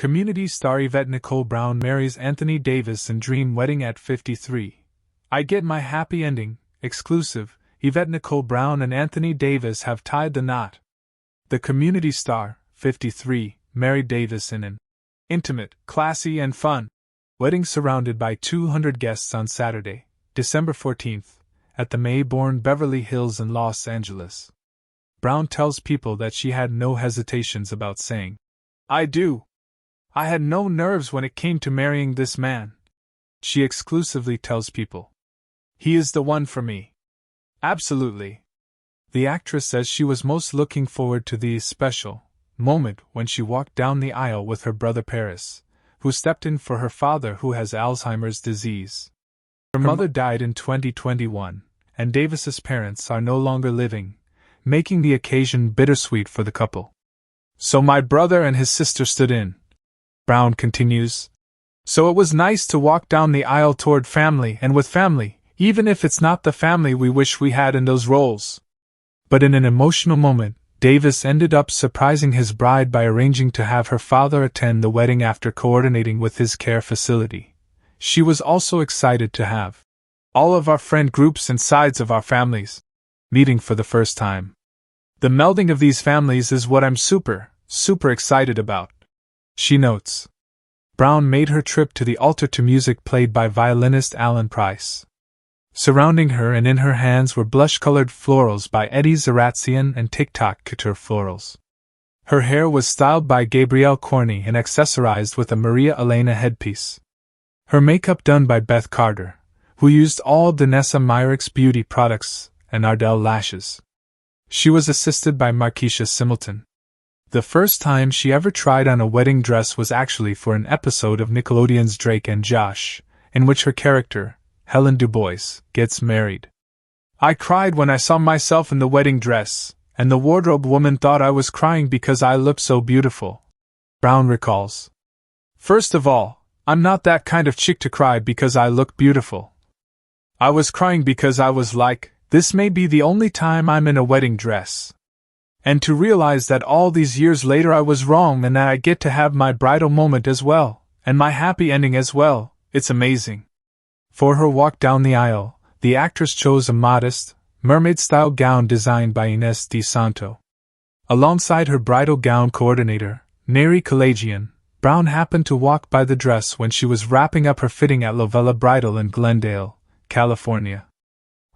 Community star Yvette Nicole Brown marries Anthony Davis in dream wedding at 53. I get my happy ending. Exclusive. Yvette Nicole Brown and Anthony Davis have tied the knot. The Community star, 53, married Davis in an intimate, classy and fun wedding surrounded by 200 guests on Saturday, December 14th, at the Maybourne Beverly Hills in Los Angeles. Brown tells People that she had no hesitations about saying, "I do. I had no nerves when it came to marrying this man." She exclusively tells People, "He is the one for me. Absolutely." The actress says she was most looking forward to the special moment when she walked down the aisle with her brother Paris, who stepped in for her father who has Alzheimer's disease. Her mother died in 2021, and Davis's parents are no longer living, making the occasion bittersweet for the couple. "So my brother and his sister stood in," Brown continues. "So it was nice to walk down the aisle toward family and with family, even if it's not the family we wish we had in those roles." But in an emotional moment, Davis ended up surprising his bride by arranging to have her father attend the wedding after coordinating with his care facility. She was also excited to have all of our friend groups and sides of our families meeting for the first time. "The melding of these families is what I'm super excited about," she notes. Brown made her trip to the altar to music played by violinist Alan Price. Surrounding her and in her hands were blush-colored florals by Eddie Zaratsian and TikTok Couture Florals. Her hair was styled by Gabrielle Corney and accessorized with a Maria Elena headpiece. Her makeup done by Beth Carter, who used all Danessa Myricks beauty products and Ardell lashes. She was assisted by Markeisha Similton. The first time she ever tried on a wedding dress was actually for an episode of Nickelodeon's Drake and Josh, in which her character, Helen DuBois, gets married. "I cried when I saw myself in the wedding dress, and the wardrobe woman thought I was crying because I looked so beautiful," Brown recalls. "First of all, I'm not that kind of chick to cry because I look beautiful. I was crying because I was like, this may be the only time I'm in a wedding dress. And to realize that all these years later I was wrong and that I get to have my bridal moment as well, and my happy ending as well, it's amazing." For her walk down the aisle, the actress chose a modest, mermaid-style gown designed by Ines Di Santo. Alongside her bridal gown coordinator, Neri Kalajian, Brown happened to walk by the dress when she was wrapping up her fitting at Lovella Bridal in Glendale, California.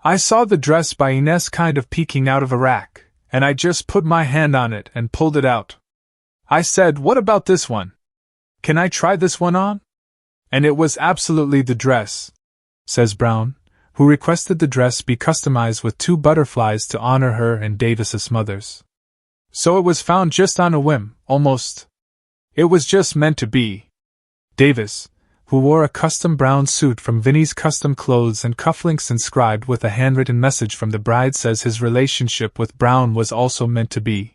"I saw the dress by Ines kind of peeking out of a rack, and I just put my hand on it and pulled it out. I said, 'What about this one? Can I try this one on?' And it was absolutely the dress," says Brown, who requested the dress be customized with 2 butterflies to honor her and Davis's mothers. "So it was found just on a whim, almost. It was just meant to be." Davis, who wore a custom brown suit from Vinnie's Custom Clothes and cufflinks inscribed with a handwritten message from the bride, says his relationship with Brown was also meant to be.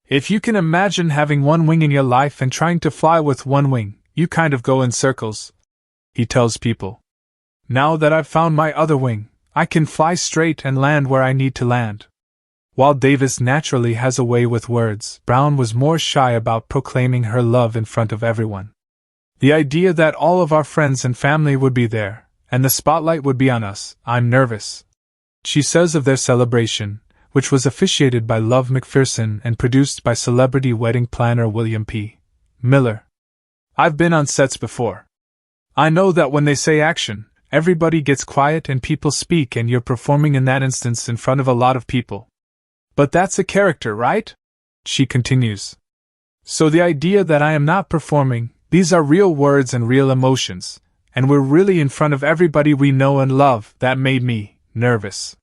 "If you can imagine having one wing in your life and trying to fly with one wing, you kind of go in circles," he tells People. "Now that I've found my other wing, I can fly straight and land where I need to land." While Davis naturally has a way with words, Brown was more shy about proclaiming her love in front of everyone. "The idea that all of our friends and family would be there, and the spotlight would be on us, I'm nervous," she says of their celebration, which was officiated by Love McPherson and produced by celebrity wedding planner William P. Miller. "I've been on sets before. I know that when they say action, everybody gets quiet and people speak, and you're performing in that instance in front of a lot of people. But that's a character, right?" she continues. "So the idea that I am not performing, these are real words and real emotions, and we're really in front of everybody we know and love, that made me nervous."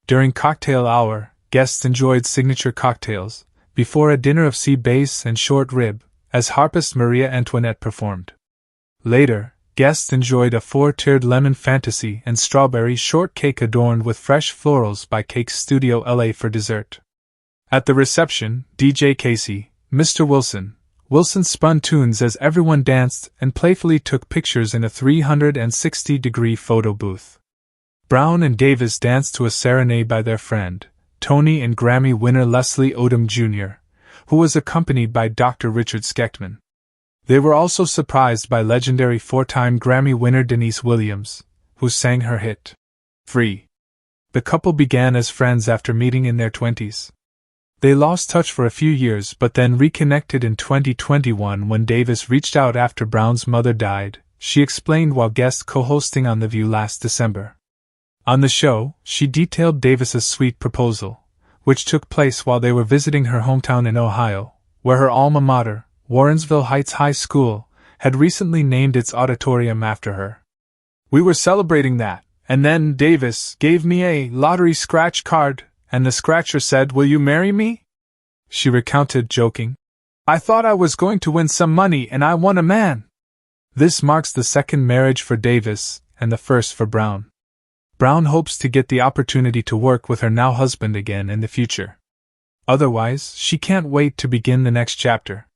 During cocktail hour, guests enjoyed signature cocktails, before a dinner of sea bass and short rib, as harpist Maria Antoinette performed. Later, guests enjoyed a 4-tiered lemon fantasy and strawberry shortcake adorned with fresh florals by Cake Studio LA for dessert. At the reception, DJ Casey, Mr. Wilson spun tunes as everyone danced and playfully took pictures in a 360-degree photo booth. Brown and Davis danced to a serenade by their friend, Tony and Grammy winner Leslie Odom Jr., who was accompanied by Dr. Richard Skechtman. They were also surprised by legendary 4-time Grammy winner Denise Williams, who sang her hit, Free. The couple began as friends after meeting in their 20s. They lost touch for a few years but then reconnected in 2021 when Davis reached out after Brown's mother died, she explained while guest co-hosting on The View last December. On the show, she detailed Davis's sweet proposal, which took place while they were visiting her hometown in Ohio, where her alma mater, Warrensville Heights High School, had recently named its auditorium after her. "We were celebrating that, and then Davis gave me a lottery scratch card, and the scratcher said, 'Will you marry me?'" She recounted, joking. "I thought I was going to win some money and I won a man." This marks the second marriage for Davis, and the first for Brown. Brown hopes to get the opportunity to work with her now husband again in the future. Otherwise, she can't wait to begin the next chapter.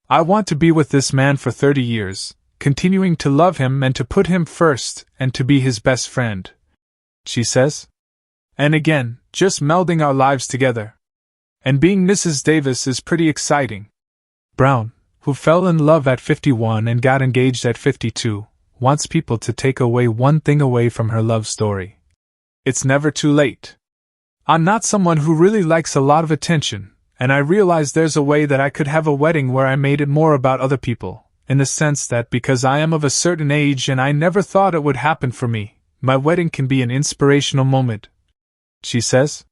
"I want to be with this man for 30 years, continuing to love him and to put him first and to be his best friend," she says. "And again, just melding our lives together. And being Mrs. Davis is pretty exciting." Brown, who fell in love at 51 and got engaged at 52, wants people to take away one thing away from her love story. It's never too late. "I'm not someone who really likes a lot of attention, and I realize there's a way that I could have a wedding where I made it more about other people, in the sense that because I am of a certain age and I never thought it would happen for me, my wedding can be an inspirational moment," she says.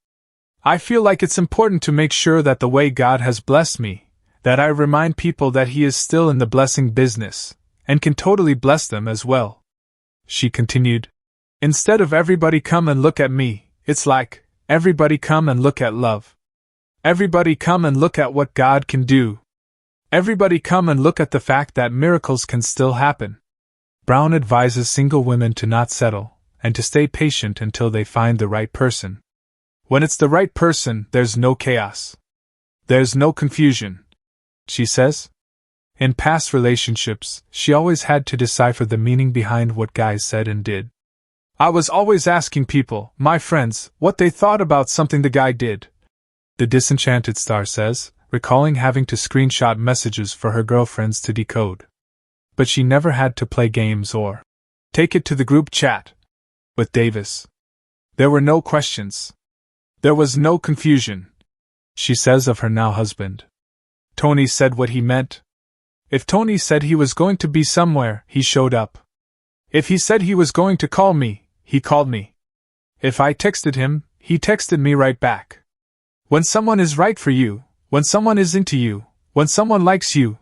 "I feel like it's important to make sure that the way God has blessed me, that I remind people that He is still in the blessing business, and can totally bless them as well," she continued. "Instead of everybody come and look at me, it's like, everybody come and look at love. Everybody come and look at what God can do. Everybody come and look at the fact that miracles can still happen." Brown advises single women to not settle, and to stay patient until they find the right person. "When it's the right person, there's no chaos. There's no confusion," she says. In past relationships, she always had to decipher the meaning behind what guys said and did. "I was always asking people, my friends, what they thought about something the guy did," the disenchanted star says, recalling having to screenshot messages for her girlfriends to decode. But she never had to play games or take it to the group chat. With Davis, there were no questions. There was no confusion, she says of her now husband. "Tony said what he meant. If Tony said he was going to be somewhere, he showed up. If he said he was going to call me, he called me. If I texted him, he texted me right back. When someone is right for you, when someone is into you, when someone likes you,